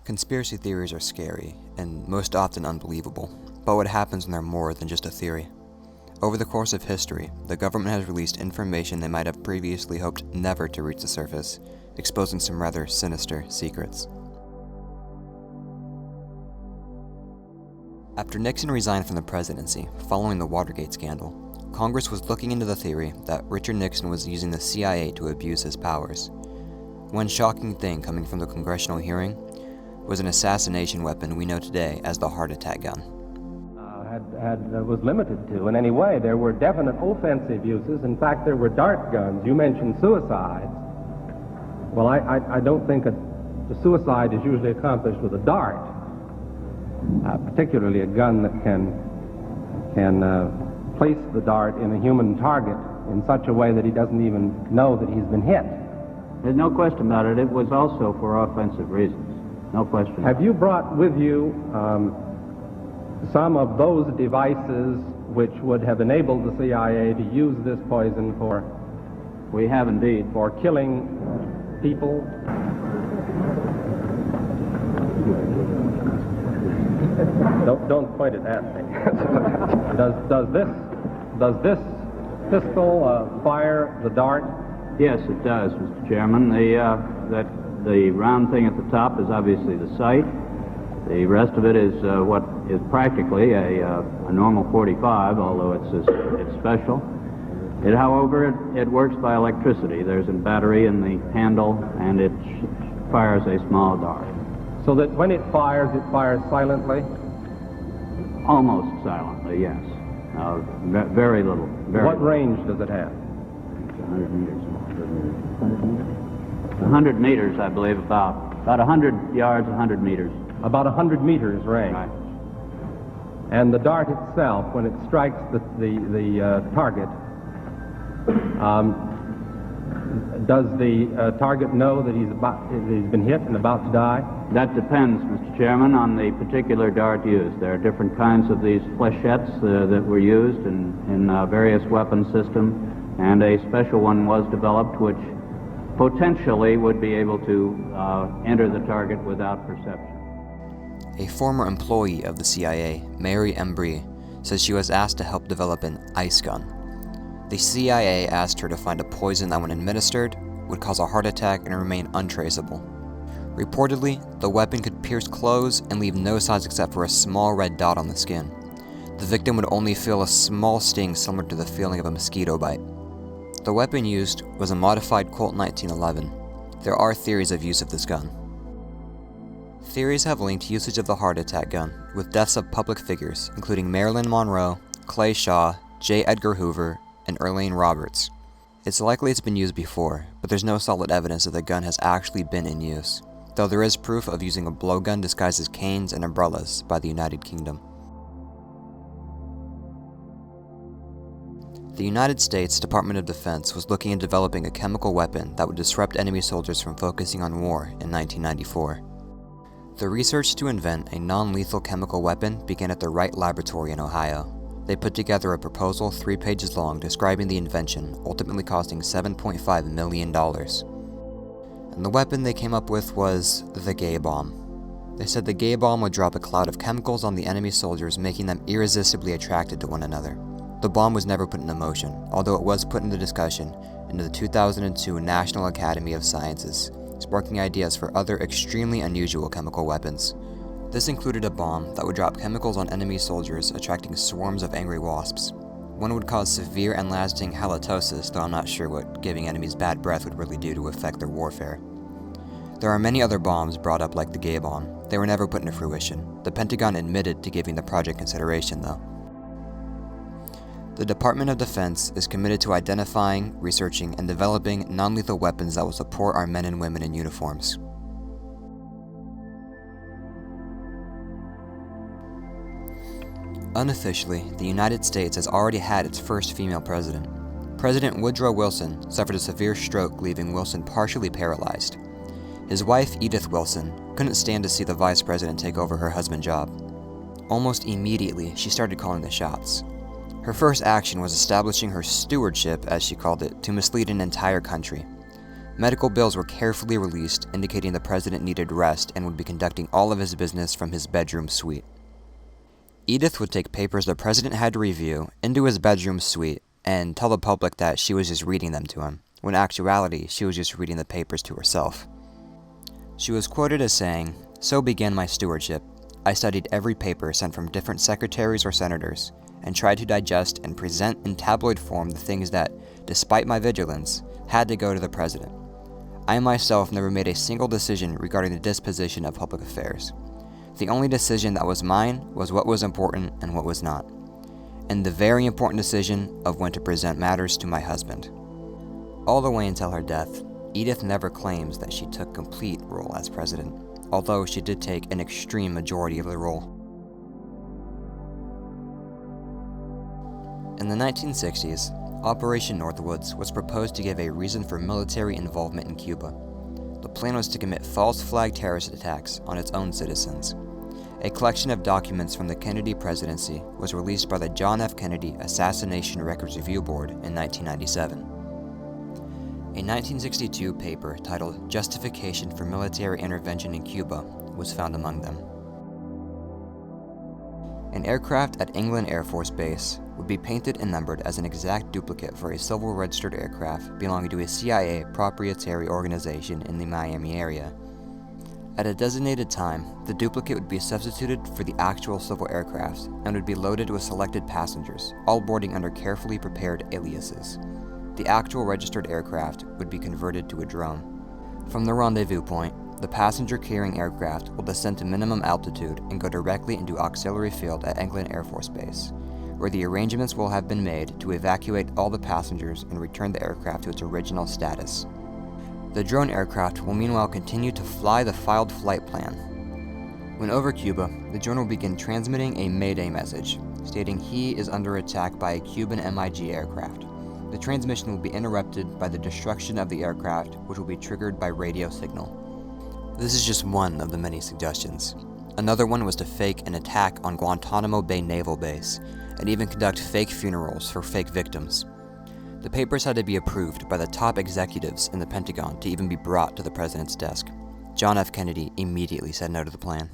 Conspiracy theories are scary, and most often unbelievable, but what happens when they're more than just a theory? Over the course of history, the government has released information they might have previously hoped never to reach the surface, exposing some rather sinister secrets. After Nixon resigned from the presidency, following the Watergate scandal, Congress was looking into the theory that Richard Nixon was using the CIA to abuse his powers. One shocking thing coming from the congressional hearing was an assassination weapon we know today as the heart attack gun. Was limited to in any way. There were definite offensive uses. In fact, there were dart guns. You mentioned suicides. Well, I don't think the suicide is usually accomplished with a dart, particularly a gun that can place the dart in a human target in such a way that he doesn't even know that he's been hit. There's no question about it. It was also for offensive reasons. No question. Have you brought with you some of those devices which would have enabled the CIA to use this poison for? We have indeed. For killing people? Don't point it at me. Does this pistol fire the dart? Yes, it does, Mr. Chairman. The round thing at the top is obviously the sight. The rest of it is what is practically a normal 45, although it's special. However, it works by electricity. There's a battery in the handle, and it fires a small dart. So that when it fires silently? Almost silently, yes. Very little. What range does it have? 100 meters. 100 meters, I believe, about 100 yards, 100 meters. About 100 meters range. Right. And the dart itself, when it strikes the target, does the target know that he's been hit and about to die? That depends, Mr. Chairman, on the particular dart used. There are different kinds of these flechettes that were used in various weapon systems, and a special one was developed which potentially would be able to enter the target without perception. A former employee of the CIA, Mary Embry, says she was asked to help develop an ice gun. The CIA asked her to find a poison that when administered would cause a heart attack and remain untraceable. Reportedly, the weapon could pierce clothes and leave no signs except for a small red dot on the skin. The victim would only feel a small sting similar to the feeling of a mosquito bite. The weapon used was a modified Colt 1911. There are theories of use of this gun. Theories have linked usage of the heart attack gun with deaths of public figures, including Marilyn Monroe, Clay Shaw, J. Edgar Hoover, and Earlene Roberts. It's likely it's been used before, but there's no solid evidence that the gun has actually been in use, though there is proof of using a blowgun disguised as canes and umbrellas by the United Kingdom. The United States Department of Defense was looking at developing a chemical weapon that would disrupt enemy soldiers from focusing on war in 1994. The research to invent a non-lethal chemical weapon began at the Wright Laboratory in Ohio. They put together a proposal 3 pages long describing the invention, ultimately costing $7.5 million. And the weapon they came up with was the gay bomb. They said the gay bomb would drop a cloud of chemicals on the enemy soldiers, making them irresistibly attracted to one another. The bomb was never put into motion, although it was put into discussion into the 2002 National Academy of Sciences, sparking ideas for other extremely unusual chemical weapons. This included a bomb that would drop chemicals on enemy soldiers, attracting swarms of angry wasps. One would cause severe and lasting halitosis, though I'm not sure what giving enemies bad breath would really do to affect their warfare. There are many other bombs brought up like the gay bomb. They were never put into fruition. The Pentagon admitted to giving the project consideration, though. The Department of Defense is committed to identifying, researching, and developing non-lethal weapons that will support our men and women in uniforms. Unofficially, the United States has already had its first female president. President Woodrow Wilson suffered a severe stroke, leaving Wilson partially paralyzed. His wife, Edith Wilson, couldn't stand to see the vice president take over her husband's job. Almost immediately, she started calling the shots. Her first action was establishing her stewardship, as she called it, to mislead an entire country. Medical bills were carefully released, indicating the president needed rest and would be conducting all of his business from his bedroom suite. Edith would take papers the president had to review into his bedroom suite and tell the public that she was just reading them to him, when in actuality she was just reading the papers to herself. She was quoted as saying, "So began my stewardship. I studied every paper sent from different secretaries or senators, and tried to digest and present in tabloid form the things that, despite my vigilance, had to go to the president. I myself never made a single decision regarding the disposition of public affairs. The only decision that was mine was what was important and what was not, and the very important decision of when to present matters to my husband." All the way until her death, Edith never claims that she took complete role as president, although she did take an extreme majority of the role. In the 1960s, Operation Northwoods was proposed to give a reason for military involvement in Cuba. The plan was to commit false flag terrorist attacks on its own citizens. A collection of documents from the Kennedy presidency was released by the John F. Kennedy Assassination Records Review Board in 1997. A 1962 paper titled "Justification for Military Intervention in Cuba" was found among them. An aircraft at England Air Force Base would be painted and numbered as an exact duplicate for a silver-registered aircraft belonging to a CIA proprietary organization in the Miami area. At a designated time, the duplicate would be substituted for the actual civil aircraft and would be loaded with selected passengers, all boarding under carefully prepared aliases. The actual registered aircraft would be converted to a drone. From the rendezvous point, the passenger-carrying aircraft will descend to minimum altitude and go directly into auxiliary field at England Air Force Base, where the arrangements will have been made to evacuate all the passengers and return the aircraft to its original status. The drone aircraft will meanwhile continue to fly the filed flight plan. When over Cuba, the drone will begin transmitting a Mayday message, stating he is under attack by a Cuban MiG aircraft. The transmission will be interrupted by the destruction of the aircraft, which will be triggered by radio signal. This is just one of the many suggestions. Another one was to fake an attack on Guantanamo Bay Naval Base, and even conduct fake funerals for fake victims. The papers had to be approved by the top executives in the Pentagon to even be brought to the president's desk. John F. Kennedy immediately said no to the plan.